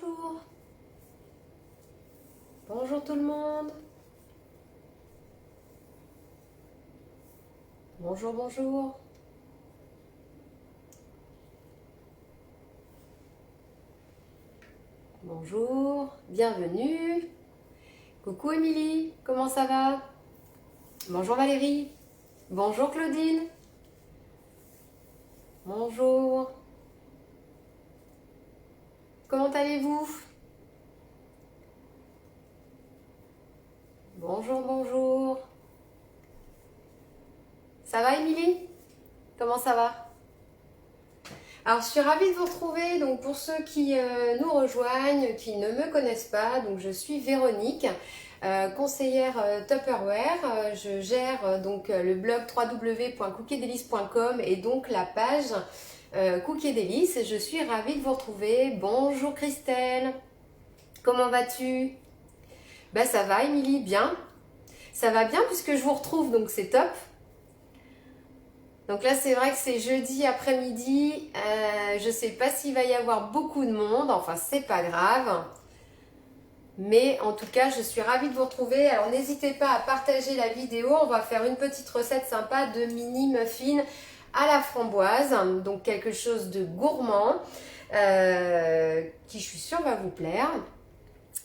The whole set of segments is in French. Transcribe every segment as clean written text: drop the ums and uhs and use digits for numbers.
bonjour. Bonjour tout le monde. Bonjour, bonjour. Bonjour, bienvenue. Coucou Émilie, comment ça va? Bonjour Valérie. Bonjour Claudine. Bonjour. Comment allez-vous? Bonjour, bonjour. Ça va Émilie? Comment ça va? Alors, je suis ravie de vous retrouver. Donc, pour ceux qui nous rejoignent, qui ne me connaissent pas, donc je suis Véronique, conseillère Tupperware. Je gère donc le blog www.cookiedelice.com et donc la page Cookie Délices. Je suis ravie de vous retrouver. Bonjour Christelle, comment vas-tu? Ben, ça va Émilie, bien. Ça va bien puisque je vous retrouve, donc c'est top. Donc là, c'est vrai que c'est jeudi après-midi. Je ne sais pas s'il va y avoir beaucoup de monde. Enfin, c'est pas grave. Mais en tout cas, je suis ravie de vous retrouver. Alors, n'hésitez pas à partager la vidéo. On va faire une petite recette sympa de mini muffins à la framboise. Donc, quelque chose de gourmand qui, je suis sûre, va vous plaire.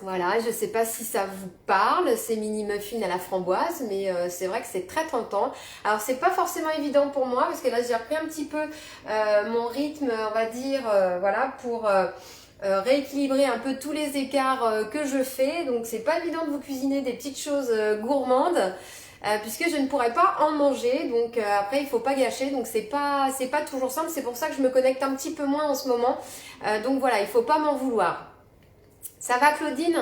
Voilà, je ne sais pas si ça vous parle, ces mini muffins à la framboise, mais c'est vrai que c'est très tentant. Alors, c'est pas forcément évident pour moi, parce que là, j'ai repris un petit peu mon rythme, on va dire, voilà, pour rééquilibrer un peu tous les écarts que je fais. Donc, c'est pas évident de vous cuisiner des petites choses gourmandes, puisque je ne pourrais pas en manger. Donc, après, il faut pas gâcher, donc c'est pas toujours simple. C'est pour ça que je me connecte un petit peu moins en ce moment. Donc, voilà, il faut pas m'en vouloir. Ça va Claudine?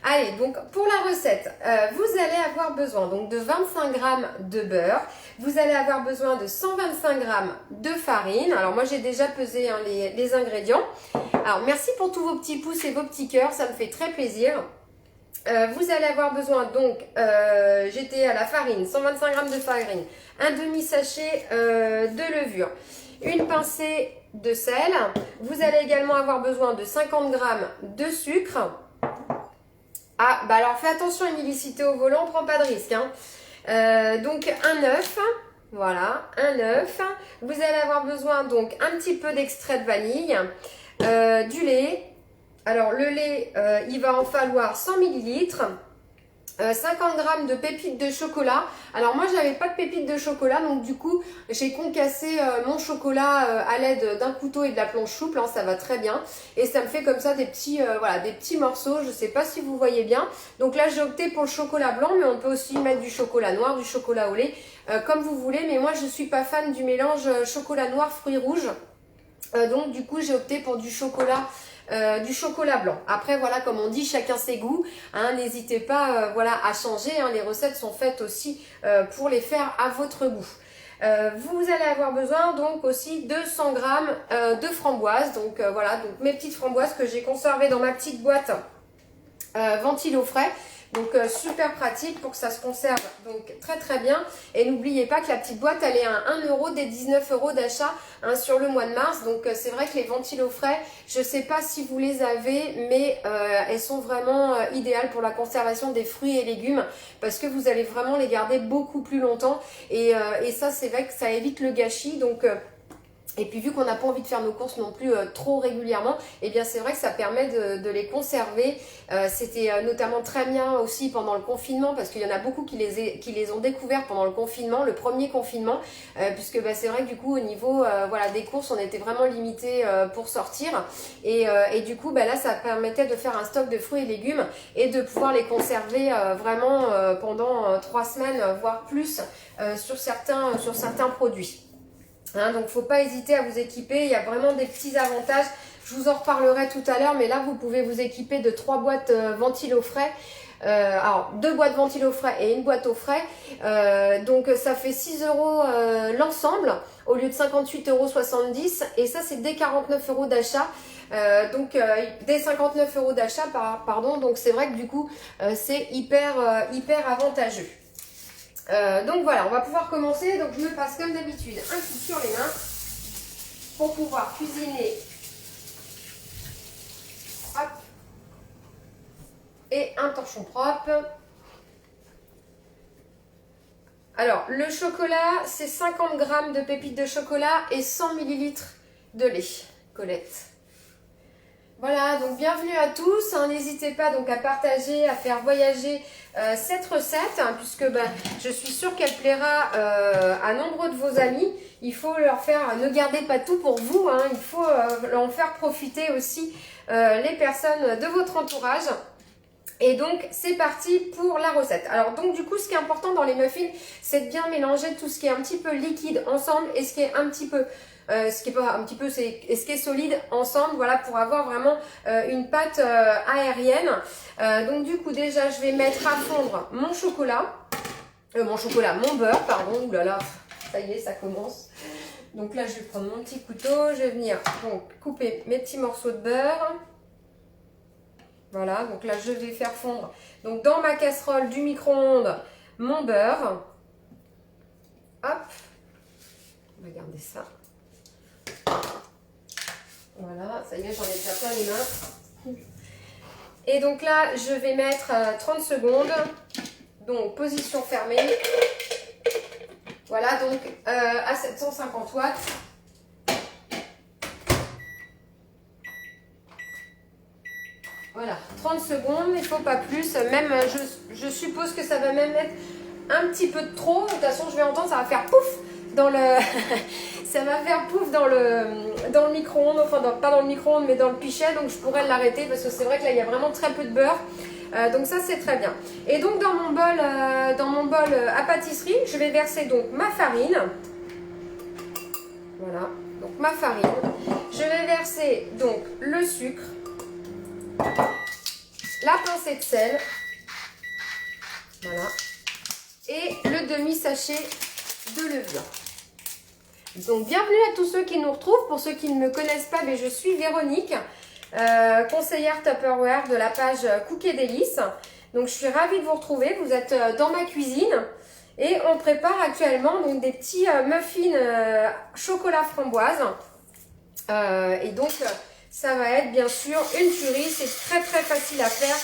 Allez, donc pour la recette, vous allez avoir besoin donc de 25 g de beurre, vous allez avoir besoin de 125 g de farine. Alors moi j'ai déjà pesé hein, les ingrédients. Alors merci pour tous vos petits pouces et vos petits cœurs, ça me fait très plaisir. Vous allez avoir besoin donc, j'étais à la farine, 125 g de farine, un demi-sachet de levure, une pincée de sel. Vous allez également avoir besoin de 50 g de sucre. Ah, bah alors fais attention Émilie, si t'es au volant, on prend pas de risque. Hein. Donc un œuf, voilà, un œuf. Vous allez avoir besoin donc un petit peu d'extrait de vanille, du lait. Alors le lait, il va en falloir 100 ml. 50 g de pépites de chocolat. Alors moi j'avais pas de pépites de chocolat, donc du coup j'ai concassé mon chocolat à l'aide d'un couteau et de la planche souple, hein, ça va très bien et ça me fait comme ça des petits voilà, des petits morceaux. Je sais pas si vous voyez bien. Donc là j'ai opté pour le chocolat blanc, mais on peut aussi mettre du chocolat noir, du chocolat au lait, comme vous voulez, mais moi je suis pas fan du mélange chocolat noir fruits rouges, donc du coup j'ai opté pour du chocolat blanc. Après voilà, comme on dit, chacun ses goûts, hein, n'hésitez pas voilà, à changer, hein, les recettes sont faites aussi pour les faire à votre goût. Vous allez avoir besoin donc aussi de 100 g de framboises, donc voilà, donc mes petites framboises que j'ai conservées dans ma petite boîte ventilo frais. Donc super pratique pour que ça se conserve donc très très bien. Et n'oubliez pas que la petite boîte elle est à 1 € des 19 € d'achat hein, sur le mois de mars. Donc c'est vrai que les ventilos frais, je ne sais pas si vous les avez, mais elles sont vraiment idéales pour la conservation des fruits et légumes, parce que vous allez vraiment les garder beaucoup plus longtemps. Et ça c'est vrai que ça évite le gâchis. Donc et puis vu qu'on n'a pas envie de faire nos courses non plus trop régulièrement, eh bien c'est vrai que ça permet de les conserver. C'était notamment très bien aussi pendant le confinement, parce qu'il y en a beaucoup qui les ont découverts pendant le confinement, le premier confinement, puisque bah, c'est vrai que du coup au niveau voilà, des courses on était vraiment limité pour sortir. Et du coup bah, là ça permettait de faire un stock de fruits et légumes et de pouvoir les conserver vraiment pendant 3 semaines, voire plus sur certains produits. Hein, donc, faut pas hésiter à vous équiper. Il y a vraiment des petits avantages. Je vous en reparlerai tout à l'heure, mais là, vous pouvez vous équiper de 3 boîtes ventilo frais. Alors, 2 boîtes ventilo frais et une boîte au frais. Donc, ça fait 6 € l'ensemble au lieu de 58,70 €. Et ça, c'est dès 49 € d'achat. Donc, dès 59 € d'achat, pardon. Donc, c'est vrai que du coup, c'est hyper avantageux. Donc voilà, on va pouvoir commencer. Donc je me passe comme d'habitude un coup sur les mains pour pouvoir cuisiner Hop. Et un torchon propre. Alors, le chocolat, c'est 50 grammes de pépites de chocolat et 100 millilitres de lait, Colette. Voilà, donc bienvenue à tous. Hein, n'hésitez pas donc à partager, à faire voyager cette recette, hein, puisque je suis sûre qu'elle plaira à nombreux de vos amis. Il faut leur faire, ne gardez pas tout pour vous, hein, il faut en faire profiter aussi les personnes de votre entourage. Et donc, c'est parti pour la recette. Alors, donc, du coup, ce qui est important dans les muffins, c'est de bien mélanger tout ce qui est un petit peu liquide ensemble et ce qui est un petit peu, ce qui est solide ensemble, voilà, pour avoir vraiment une pâte aérienne. Donc, du coup, déjà, je vais mettre à fondre mon beurre, pardon. Ouh là là, ça y est, ça commence. Donc là, je vais prendre mon petit couteau, je vais venir donc couper mes petits morceaux de beurre. Voilà, donc là je vais faire fondre donc dans ma casserole du micro-ondes mon beurre. Hop, on va garder ça. Voilà, ça y est, j'en ai déjà plein les mains. Et donc là, je vais mettre 30 secondes. Donc position fermée. Voilà, donc à 750 watts. Voilà, 30 secondes, il ne faut pas plus. Même, je suppose que ça va même être un petit peu de trop. De toute façon, je vais entendre, ça va faire pouf dans le... ça va faire pouf dans le micro-ondes. Enfin, pas dans le micro-ondes, mais dans le pichet. Donc, je pourrais l'arrêter parce que c'est vrai que là, il y a vraiment très peu de beurre. Donc, ça, c'est très bien. Et donc, dans mon bol à pâtisserie, je vais verser donc ma farine. Voilà, donc ma farine. Je vais verser donc le sucre. La pincée de sel, voilà, et le demi-sachet de levure. Donc bienvenue à tous ceux qui nous retrouvent. Pour ceux qui ne me connaissent pas, je suis Véronique, conseillère Tupperware de la page Cook et Délices. Donc je suis ravie de vous retrouver. Vous êtes dans ma cuisine et on prépare actuellement donc des petits muffins chocolat framboise. Et donc ça va être bien sûr une tuerie, c'est très très facile à faire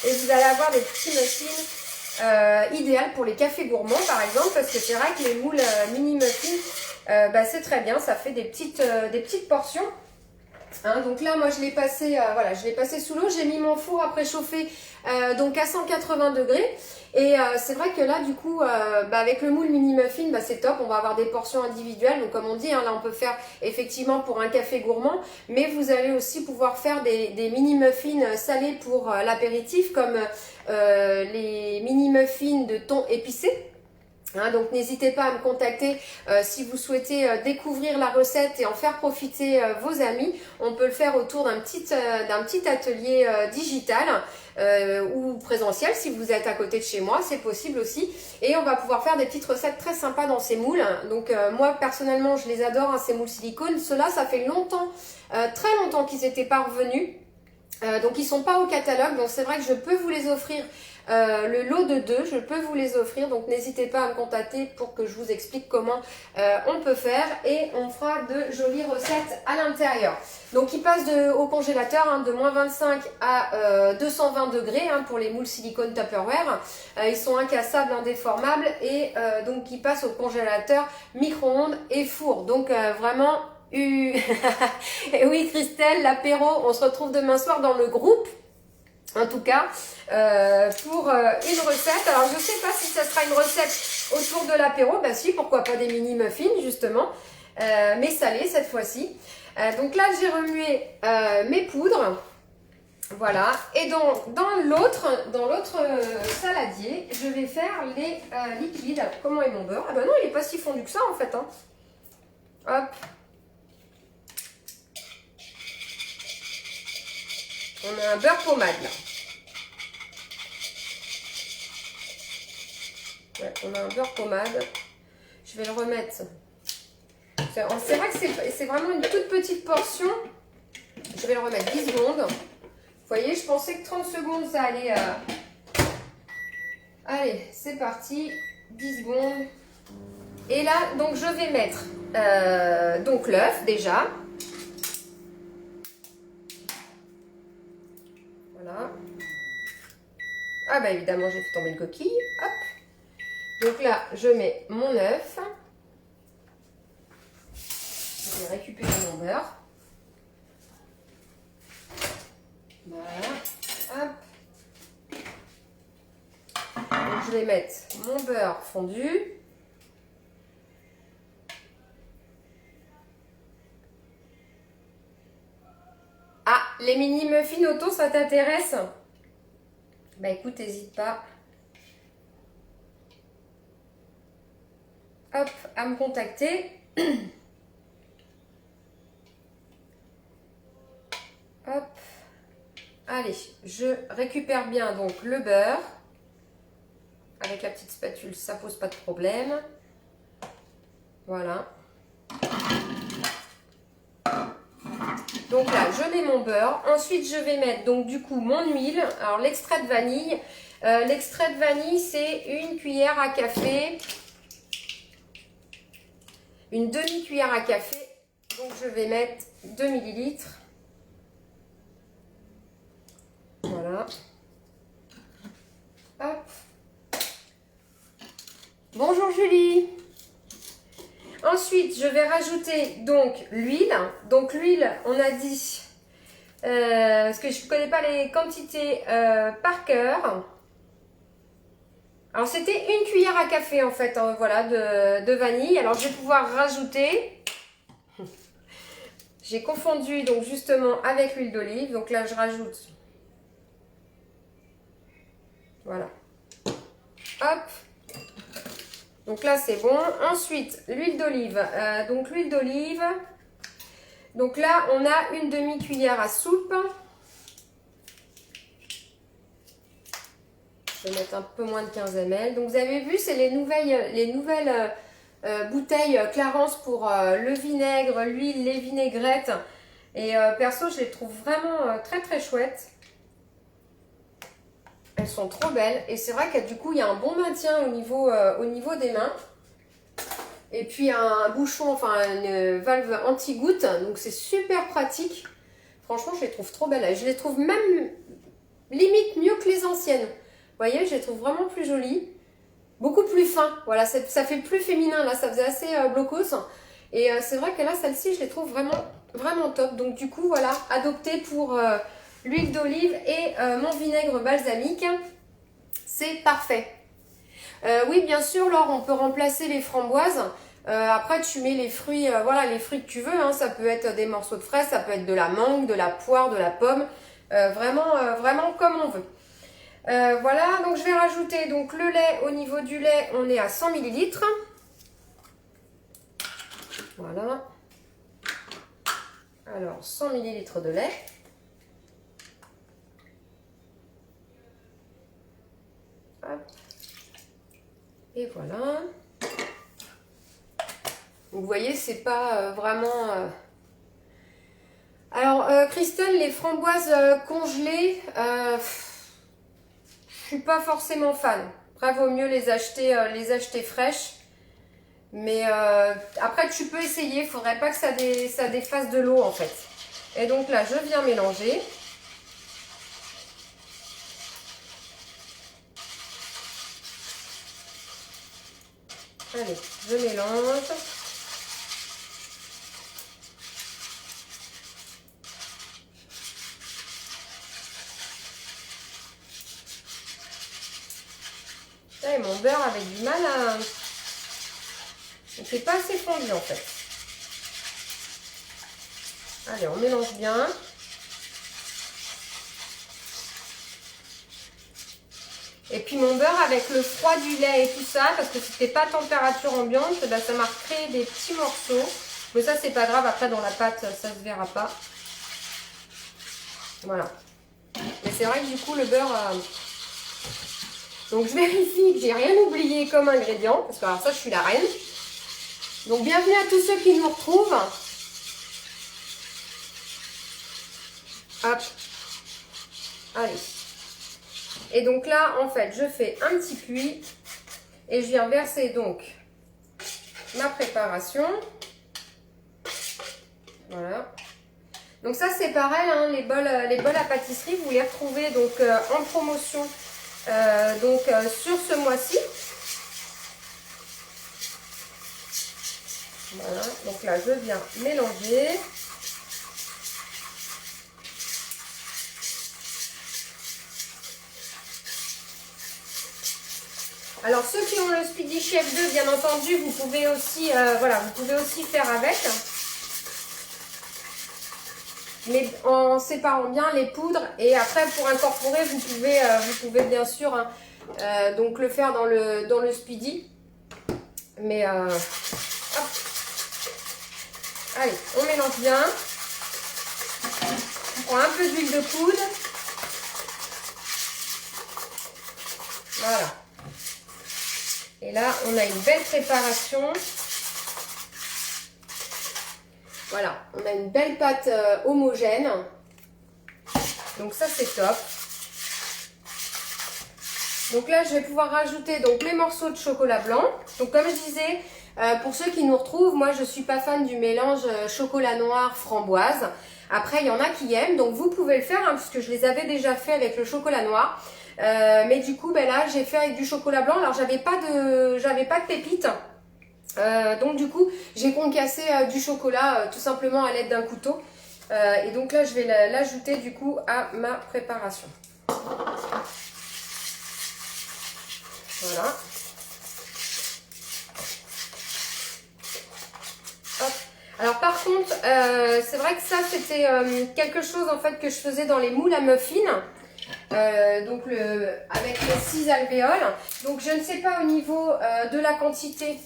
et vous allez avoir des petits muffins idéaux pour les cafés gourmands par exemple, parce que c'est vrai que les moules mini muffins, c'est très bien, ça fait des petites portions. Hein, donc là moi je l'ai passé, voilà, je l'ai passé sous l'eau, j'ai mis mon four à préchauffer donc à 180 degrés. Et c'est vrai que là du coup avec le moule mini muffin c'est top, on va avoir des portions individuelles. Donc comme on dit, hein, là on peut faire effectivement pour un café gourmand, mais vous allez aussi pouvoir faire des mini muffins salés pour l'apéritif, comme les mini muffins de thon épicé. Hein, donc n'hésitez pas à me contacter si vous souhaitez découvrir la recette et en faire profiter vos amis. On peut le faire autour d'un petit atelier digital ou présentiel si vous êtes à côté de chez moi, c'est possible aussi. Et on va pouvoir faire des petites recettes très sympas dans ces moules. Donc moi personnellement je les adore, hein, ces moules silicone. Ceux-là ça fait longtemps, très longtemps qu'ils n'étaient pas revenus. Donc ils sont pas au catalogue, donc c'est vrai que je peux vous les offrir. Le lot de 2, je peux vous les offrir, donc n'hésitez pas à me contacter pour que je vous explique comment on peut faire et on fera de jolies recettes à l'intérieur. Donc ils passent au congélateur hein, de moins 25 à 220 degrés hein, pour les moules silicone Tupperware. Ils sont incassables, indéformables et donc ils passent au congélateur, micro-ondes et four. Donc vraiment... Et oui Christelle, l'apéro, on se retrouve demain soir dans le groupe. En tout cas, pour une recette. Alors, je ne sais pas si ça sera une recette autour de l'apéro. Bah si, pourquoi pas des mini muffins, justement. Mais salés, cette fois-ci. Donc là, j'ai remué mes poudres. Voilà. Et dans l'autre saladier, je vais faire les liquides. Comment est mon beurre? Ah bah non, il n'est pas si fondu que ça, en fait. Hein. Hop. On a un beurre pommade là. Ouais, on a un beurre pommade. Je vais le remettre. C'est vrai que c'est vraiment une toute petite portion. Je vais le remettre 10 secondes. Vous voyez, je pensais que 30 secondes ça allait. Allez, c'est parti. 10 secondes. Et là, donc je vais mettre donc l'œuf déjà. Voilà. Ah bah évidemment, j'ai fait tomber le coquille. Hop. Donc là, je mets mon œuf. Je vais récupérer mon beurre. Voilà. Hop. Donc je vais mettre mon beurre fondu. Ah, les mini muffins auto, ça t'intéresse? Bah écoute, n'hésite pas. Hop, à me contacter. Hop. Allez, je récupère bien donc le beurre. Avec la petite spatule, ça pose pas de problème. Voilà. Donc là, je mets mon beurre. Ensuite, je vais mettre donc du coup mon huile. Alors l'extrait de vanille. L'extrait de vanille, c'est une cuillère à café. Une demi-cuillère à café. Donc je vais mettre 2 millilitres. Voilà. Hop. Bonjour Julie. Ensuite, je vais rajouter donc l'huile. Donc l'huile, on a dit, parce que je ne connais pas les quantités par cœur. Alors c'était une cuillère à café en fait, voilà, de vanille. Alors je vais pouvoir rajouter. J'ai confondu donc justement avec l'huile d'olive. Donc là je rajoute. Voilà. Hop. Donc là, c'est bon. Ensuite, l'huile d'olive. Donc l'huile d'olive. Donc là, on a une demi-cuillère à soupe. Je vais mettre un peu moins de 15 ml. Donc vous avez vu, c'est les nouvelles bouteilles Clarence pour le vinaigre, l'huile, les vinaigrettes. Et perso, je les trouve vraiment très très chouettes. Elles sont trop belles et c'est vrai que du coup il y a un bon maintien au niveau des mains. Et puis un bouchon, enfin une valve anti-goutte, donc c'est super pratique. Franchement je les trouve trop belles. Je les trouve même limite mieux que les anciennes. Vous voyez, je les trouve vraiment plus jolies. Beaucoup plus fins. Voilà, ça fait plus féminin là, ça faisait assez blocos. Et c'est vrai que là celle-ci je les trouve vraiment, vraiment top. Donc du coup voilà, adoptée pour... l'huile d'olive et mon vinaigre balsamique, c'est parfait. Oui, bien sûr, Laure, on peut remplacer les framboises. Après, tu mets les fruits, voilà, les fruits que tu veux. Hein. Ça peut être des morceaux de fraises, ça peut être de la mangue, de la poire, de la pomme. Vraiment comme on veut. Voilà, donc je vais rajouter donc le lait. Au niveau du lait, on est à 100 ml. Voilà. Alors, 100 ml de lait. Hop. Et voilà. Vous voyez, c'est pas vraiment... Alors, Christelle, les framboises congelées, je suis pas forcément fan. Après, vaut mieux les acheter fraîches. Mais après, tu peux essayer. Il faudrait pas que ça défasse de l'eau, en fait. Et donc là, je viens mélanger. Allez, je mélange. Et mon beurre avait du mal à... C'est pas assez fondu en fait. Allez, on mélange bien. Et puis mon beurre avec le froid du lait et tout ça, parce que c'était pas température ambiante, ben ça m'a créé des petits morceaux. Mais ça c'est pas grave, après dans la pâte ça se verra pas. Voilà. Mais c'est vrai que du coup le beurre... Donc je vérifie que j'ai rien oublié comme ingrédient, parce que alors ça je suis la reine. Donc bienvenue à tous ceux qui nous retrouvent. Hop. Allez. Et donc là, en fait, je fais un petit puits et je viens verser donc ma préparation. Voilà. Donc ça c'est pareil, hein, les bols à pâtisserie, vous les retrouvez donc en promotion sur ce mois-ci. Voilà, donc là je viens mélanger. Alors ceux qui ont le Speedy Chef 2, bien entendu, vous pouvez aussi, vous pouvez aussi faire avec. Mais en séparant bien les poudres. Et après pour incorporer, vous pouvez bien sûr donc le faire dans le Speedy. Mais hop. Allez, on mélange bien. On prend un peu d'huile de poudre. Voilà. Et là, on a une belle préparation. Voilà, on a une belle pâte homogène. Donc ça, c'est top. Donc là, je vais pouvoir rajouter donc les morceaux de chocolat blanc. Donc comme je disais, pour ceux qui nous retrouvent, moi, je ne suis pas fan du mélange chocolat noir framboise. Après, il y en a qui aiment, donc vous pouvez le faire, hein, puisque je les avais déjà fait avec le chocolat noir. Mais du coup, ben là, j'ai fait avec du chocolat blanc. Alors, j'avais pas de pépites. Donc du coup, j'ai concassé du chocolat tout simplement à l'aide d'un couteau. Et donc là, je vais l'ajouter du coup à ma préparation. Voilà. Hop. Alors par contre, c'est vrai que ça, c'était quelque chose en fait que je faisais dans les moules à muffins. Donc avec les 6 alvéoles. Donc je ne sais pas au niveau de la quantité,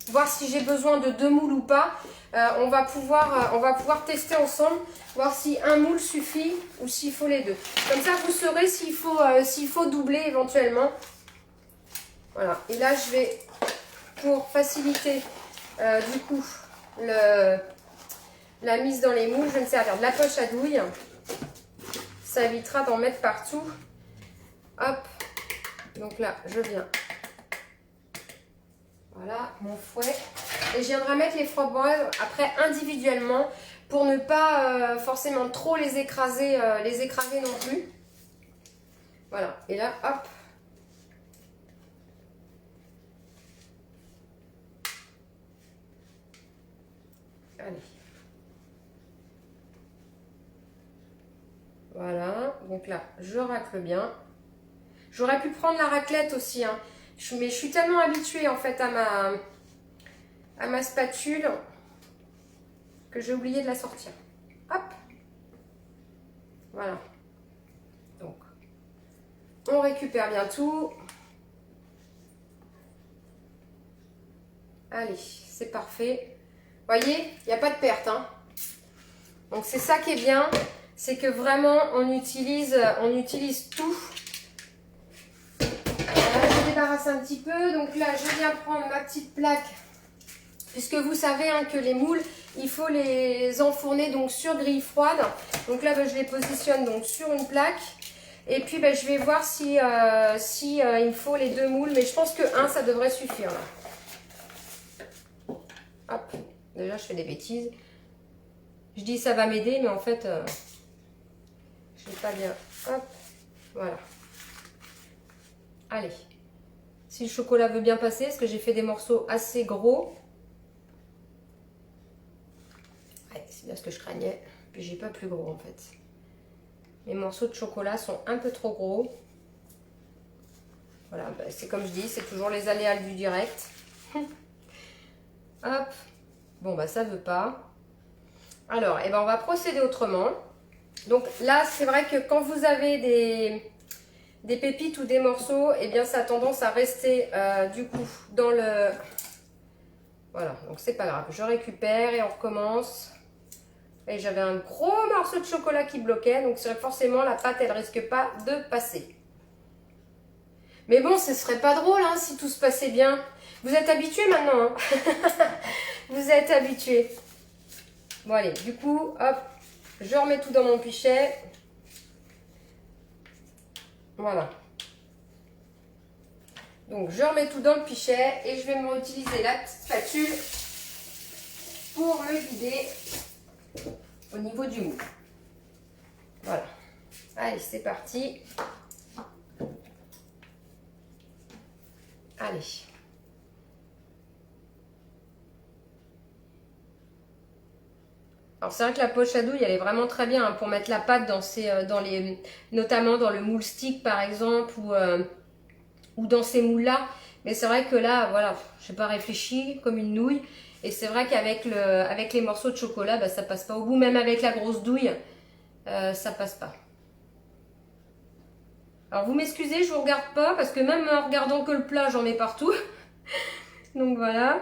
voir si j'ai besoin de 2 moules ou pas. On va pouvoir tester ensemble, voir si un moule suffit ou s'il faut les deux. Comme ça vous saurez s'il faut doubler éventuellement. Voilà, et là je vais, pour faciliter du coup la mise dans les moules, je vais me servir de la poche à douille. Ça évitera d'en mettre partout. Hop. Donc là, je viens. Voilà, mon fouet. Et je viendrai mettre les framboises après individuellement pour ne pas forcément trop les écraser non plus. Voilà. Et là, hop. Allez. Voilà, donc là, je racle bien. J'aurais pu prendre la raclette aussi, hein. Mais je suis tellement habituée en fait à ma spatule que j'ai oublié de la sortir. Hop. Voilà. Donc, on récupère bien tout. Allez, c'est parfait. Vous voyez, il n'y a pas de perte, hein. Donc c'est ça qui est bien. C'est que vraiment on utilise tout. Voilà, je débarrasse un petit peu. Donc là, je viens prendre ma petite plaque. Puisque vous savez hein, que les moules, il faut les enfourner donc sur grille froide. Donc là, je les positionne donc sur une plaque. Et puis, je vais voir si il me faut les 2 moules. Mais je pense que 1, ça devrait suffire. Là. Hop. Déjà, je fais des bêtises. Je dis ça va m'aider, mais en fait... je ne sais pas bien. Hop, voilà. Allez. Si le chocolat veut bien passer, parce que j'ai fait des morceaux assez gros. Ouais, c'est bien ce que je craignais. Puis j'ai pas plus gros en fait. Mes morceaux de chocolat sont un peu trop gros. Voilà, c'est comme je dis, c'est toujours les aléas du direct. Hop. Bon, ça veut pas. Alors, on va procéder autrement. Donc là, c'est vrai que quand vous avez des pépites ou des morceaux, ça a tendance à rester du coup dans le... Voilà, donc c'est pas grave. Je récupère et on recommence. Et j'avais un gros morceau de chocolat qui bloquait, donc forcément la pâte, elle risque pas de passer. Mais bon, ce serait pas drôle hein, si tout se passait bien. Vous êtes habitués maintenant. Hein. Vous êtes habitués. Bon allez, du coup, hop. Je remets tout dans mon pichet. Voilà. Donc, je remets tout dans le pichet et je vais me réutiliser la petite spatule pour me vider au niveau du moule. Voilà. Allez, c'est parti. Allez. Alors c'est vrai que la poche à douille, elle est vraiment très bien hein, pour mettre la pâte notamment dans le moule stick par exemple ou dans ces moules-là. Mais c'est vrai que là, voilà, j'ai pas réfléchi comme une nouille. Et c'est vrai qu'avec avec les morceaux de chocolat, bah, ça passe pas au bout. Même avec la grosse douille, ça passe pas. Alors vous m'excusez, je vous regarde pas parce que même en regardant que le plat, j'en mets partout. Donc voilà.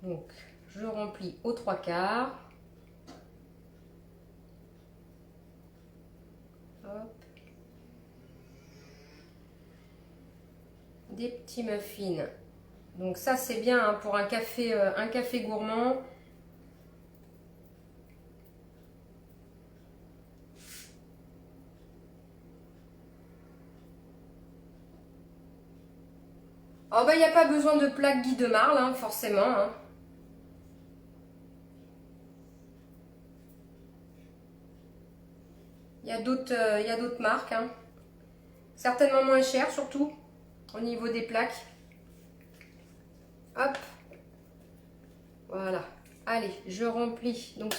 Donc je remplis aux 3/4. Hop. Des petits muffins. Donc ça c'est bien hein, pour un café gourmand. Oh bah il n'y a pas besoin de plaque Guy de Marle, hein, forcément. Hein. Il y a d'autres marques. Hein. Certainement moins chères surtout au niveau des plaques. Hop. Voilà. Allez, je remplis. Donc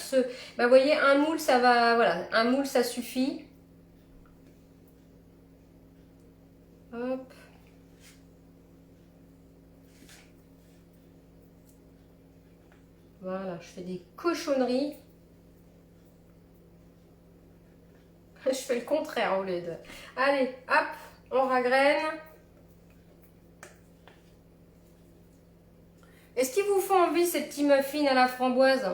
bah, vous voyez, un moule, ça va, voilà, un moule, ça suffit. Hop. Voilà, je fais des cochonneries. Je fais le contraire au lieu de... Allez, hop, on ragrène. Est-ce qu'ils vous font envie ces petits muffins à la framboise?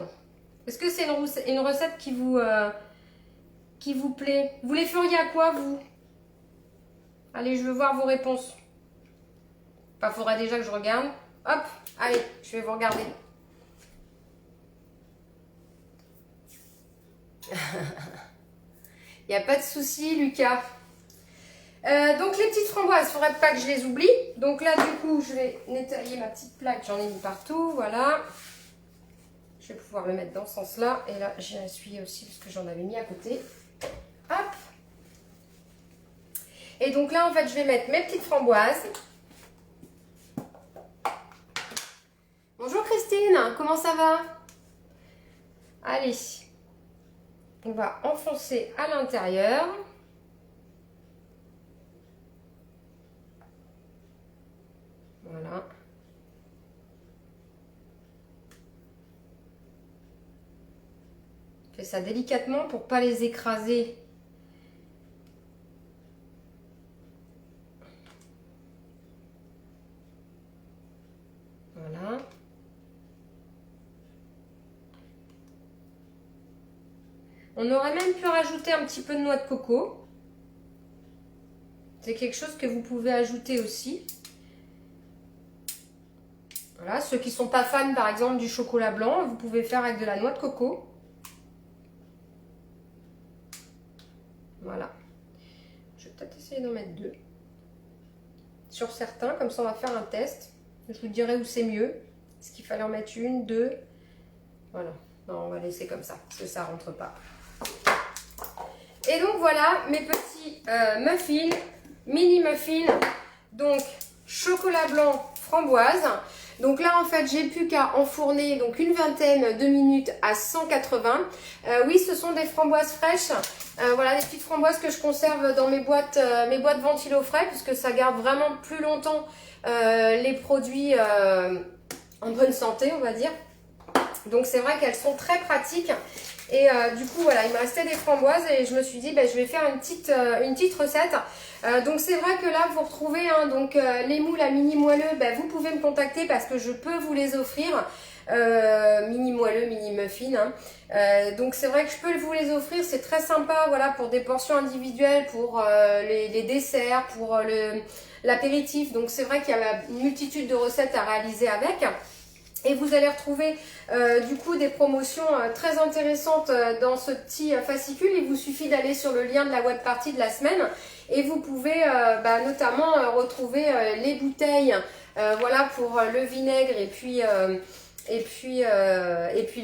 Est-ce que c'est une recette qui vous plaît? Vous les feriez à quoi, vous? Allez, je veux voir vos réponses. Enfin, il faudra déjà que je regarde. Hop, allez, je vais vous regarder. Il n'y a pas de souci, Lucas. Donc, les petites framboises, il ne faudrait pas que je les oublie. Donc là, du coup, je vais nettoyer ma petite plaque. J'en ai mis partout, voilà. Je vais pouvoir le mettre dans ce sens-là. Et là, j'ai essuyé aussi parce que j'en avais mis à côté. Hop. Et donc là, en fait, je vais mettre mes petites framboises. Bonjour Christine, comment ça va? Allez, on va enfoncer à l'intérieur. Voilà. Je fais ça délicatement pour pas les écraser. Voilà. On aurait même pu rajouter un petit peu de noix de coco. C'est quelque chose que vous pouvez ajouter aussi. Voilà, ceux qui ne sont pas fans par exemple du chocolat blanc, vous pouvez faire avec de la noix de coco. Voilà. Je vais peut-être essayer d'en mettre 2. Sur certains, comme ça on va faire un test. Je vous dirai où c'est mieux. Est-ce qu'il fallait en mettre 1, 2? Voilà. Non, on va laisser comme ça, parce que ça ne rentre pas. Et donc voilà, mes petits muffins, mini muffins. Donc, chocolat blanc, framboise. Donc là, en fait, j'ai plus qu'à enfourner donc une vingtaine de minutes à 180. Oui, ce sont des framboises fraîches. Voilà, des petites framboises que je conserve dans mes boîtes ventilo frais, puisque ça garde vraiment plus longtemps les produits en bonne santé, on va dire. Donc c'est vrai qu'elles sont très pratiques. Et du coup, voilà, il me restait des framboises et je me suis dit, je vais faire une petite recette. Donc c'est vrai que là, vous retrouvez hein, donc, les moules à mini moelleux, vous pouvez me contacter parce que je peux vous les offrir. Mini moelleux, mini muffin. Hein. Donc c'est vrai que je peux vous les offrir, c'est très sympa voilà, pour des portions individuelles, pour les desserts, pour l'apéritif. Donc c'est vrai qu'il y a une multitude de recettes à réaliser avec. Et vous allez retrouver du coup des promotions très intéressantes dans ce petit fascicule. Il vous suffit d'aller sur le lien de la web partie de la semaine et vous pouvez retrouver les bouteilles voilà, pour le vinaigre et puis et puis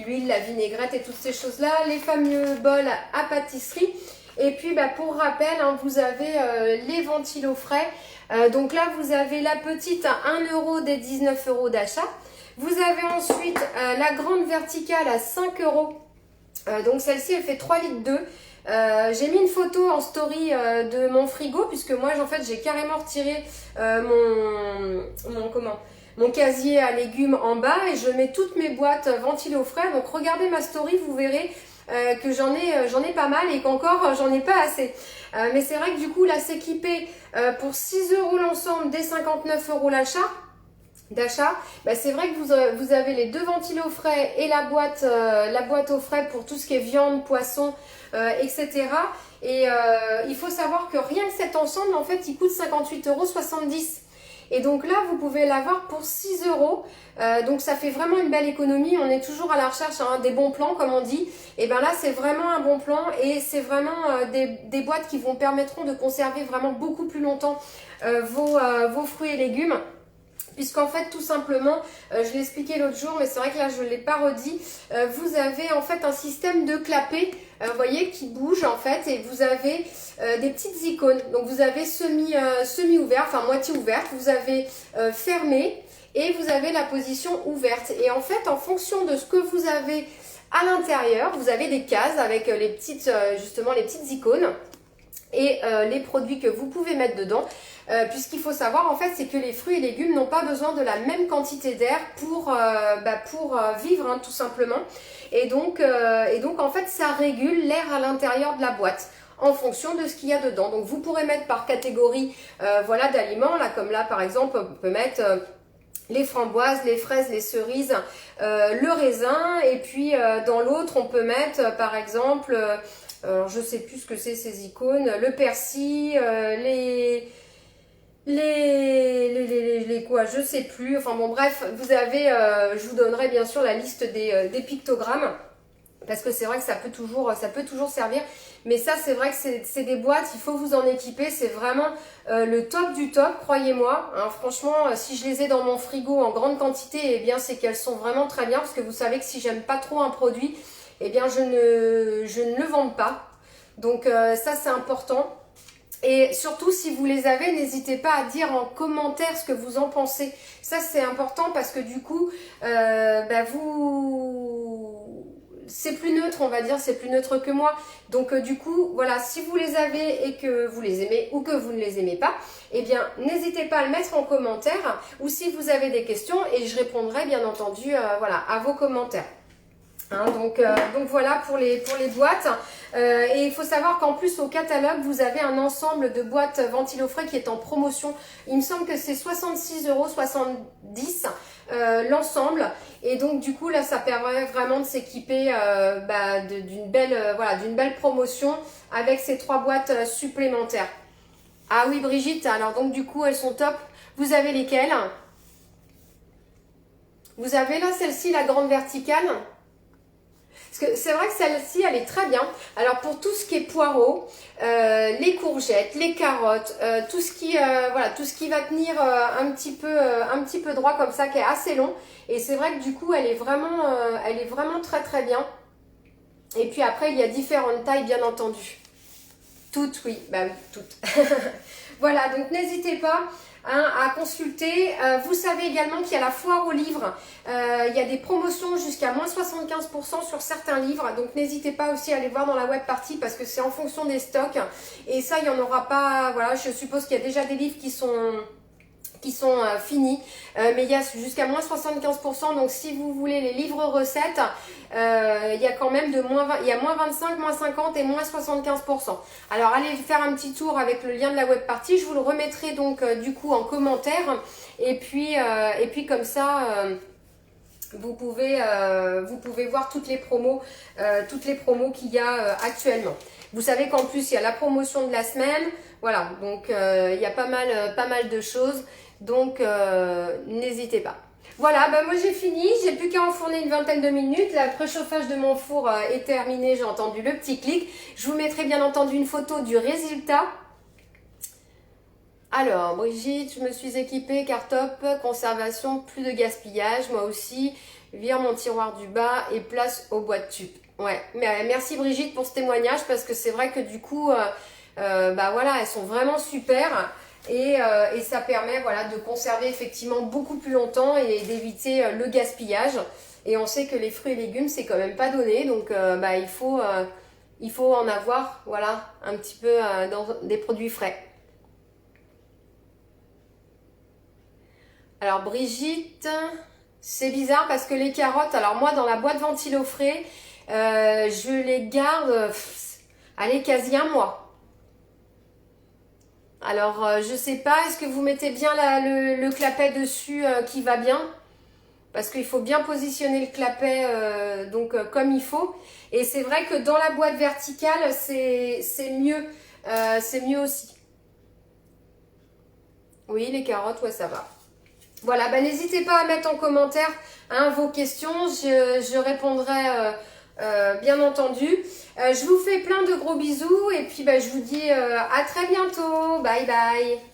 l'huile, la vinaigrette et toutes ces choses-là, les fameux bols à pâtisserie. Et puis bah, pour rappel, hein, vous avez les ventilos frais. Donc là, vous avez la petite à 1 € des 19 € d'achat. Vous avez ensuite la grande verticale à 5 €. Donc celle-ci, elle fait 3 litres 2. J'ai mis une photo en story de mon frigo, puisque moi, en fait, j'ai carrément retiré mon casier à légumes en bas et je mets toutes mes boîtes ventilées au frais. Donc regardez ma story, vous verrez que j'en ai pas mal et qu'encore j'en ai pas assez. Mais c'est vrai que du coup là s'équiper pour 6 € l'ensemble des 59 € d'achat, bah, c'est vrai que vous avez les deux ventilos frais et la boîte aux frais pour tout ce qui est viande, poisson, etc. Et il faut savoir que rien que cet ensemble, en fait, il coûte 58,70 €. Et donc là, vous pouvez l'avoir pour 6 €. Donc ça fait vraiment une belle économie. On est toujours à la recherche hein, des bons plans, comme on dit. Et bien là, c'est vraiment un bon plan. Et c'est vraiment des boîtes qui vous permettront de conserver vraiment beaucoup plus longtemps vos fruits et légumes. Puisqu'en fait, tout simplement, je l'ai expliqué l'autre jour, mais c'est vrai que là, je ne l'ai pas redit, vous avez en fait un système de clapet, vous voyez, qui bouge en fait, et vous avez des petites icônes. Donc, vous avez semi-ouvert, enfin moitié ouverte, vous avez fermé, et vous avez la position ouverte. Et en fait, en fonction de ce que vous avez à l'intérieur, vous avez des cases avec justement les petites icônes et les produits que vous pouvez mettre dedans. Puisqu'il faut savoir en fait c'est que les fruits et légumes n'ont pas besoin de la même quantité d'air pour vivre hein, tout simplement et donc en fait ça régule l'air à l'intérieur de la boîte en fonction de ce qu'il y a dedans. Donc vous pourrez mettre par catégorie voilà d'aliments, là comme là par exemple on peut mettre les framboises, les fraises, les cerises, le raisin et puis dans l'autre on peut mettre par exemple alors je sais plus ce que c'est ces icônes, le persil, les quoi, je sais plus. Enfin bon, bref, vous avez, je vous donnerai bien sûr la liste des pictogrammes. Parce que c'est vrai que ça peut toujours servir. Mais ça, c'est vrai que c'est des boîtes, il faut vous en équiper. C'est vraiment le top du top, croyez-moi. Hein, franchement, si je les ai dans mon frigo en grande quantité, eh bien, c'est qu'elles sont vraiment très bien. Parce que vous savez que si j'aime pas trop un produit, eh bien, je ne le vends pas. Donc, ça, c'est important. Et surtout, si vous les avez, n'hésitez pas à dire en commentaire ce que vous en pensez. Ça, c'est important parce que du coup, c'est plus neutre, on va dire, c'est plus neutre que moi. Donc, du coup, voilà, si vous les avez et que vous les aimez ou que vous ne les aimez pas, eh bien, n'hésitez pas à le mettre en commentaire ou si vous avez des questions et je répondrai bien entendu voilà, à vos commentaires. Hein, donc voilà pour les boîtes. Et il faut savoir qu'en plus au catalogue vous avez un ensemble de boîtes ventilo frais qui est en promotion. Il me semble que c'est 66,70 € l'ensemble. Et donc du coup là ça permet vraiment de s'équiper d'une belle promotion avec ces 3 boîtes supplémentaires. Ah oui Brigitte, alors donc du coup elles sont top. Vous avez lesquelles? Vous avez là celle-ci, la grande verticale. Parce que c'est vrai que celle-ci, elle est très bien. Alors pour tout ce qui est poireaux, les courgettes, les carottes, tout ce qui va tenir un petit peu droit comme ça, qui est assez long. Et c'est vrai que du coup, elle est vraiment très très bien. Et puis après, il y a différentes tailles, bien entendu. Toutes, oui, bah oui, toutes. Voilà, donc n'hésitez pas. Hein, à consulter. Vous savez également qu'il y a la foire aux livres. Il y a des promotions jusqu'à moins 75% sur certains livres. Donc n'hésitez pas aussi à aller voir dans la web partie parce que c'est en fonction des stocks. Et ça, il n'y en aura pas. Voilà, je suppose qu'il y a déjà des livres qui sont finis, mais il y a jusqu'à moins 75%. Donc si vous voulez les livres recettes, il y a quand même il y a moins 25, moins 50 et moins 75%. Alors allez faire un petit tour avec le lien de la web partie, je vous le remettrai donc du coup en commentaire et puis comme ça vous pouvez voir toutes les promos qu'il y a actuellement. Vous savez qu'en plus il y a la promotion de la semaine, voilà, donc il y a pas mal de choses. Donc, n'hésitez pas. Voilà, moi j'ai fini. J'ai plus qu'à enfourner une vingtaine de minutes. Le préchauffage de mon four est terminé. J'ai entendu le petit clic. Je vous mettrai bien entendu une photo du résultat. Alors, Brigitte, je me suis équipée, car top, conservation, plus de gaspillage. Moi aussi, Vire mon tiroir du bas et place aux boîtes tubes. Ouais, mais merci Brigitte pour ce témoignage parce que c'est vrai que du coup, bah voilà, elles sont vraiment super et ça permet voilà de conserver effectivement beaucoup plus longtemps et d'éviter le gaspillage. Et on sait que les fruits et légumes c'est quand même pas donné, donc bah il faut en avoir voilà un petit peu dans des produits frais. Alors Brigitte, c'est bizarre parce que les carottes, alors moi dans la boîte ventilo frais, je les garde, allez, quasi un mois. Alors je sais pas, est-ce que vous mettez bien le clapet dessus qui va bien? Parce qu'il faut bien positionner le clapet comme il faut. Et c'est vrai que dans la boîte verticale, c'est mieux. C'est mieux aussi. Oui, les carottes, ouais, ça va. Voilà, bah, n'hésitez pas à mettre en commentaire vos questions. Je répondrai bien entendu. Je vous fais plein de gros bisous. Et puis, bah, je vous dis à très bientôt. Bye bye.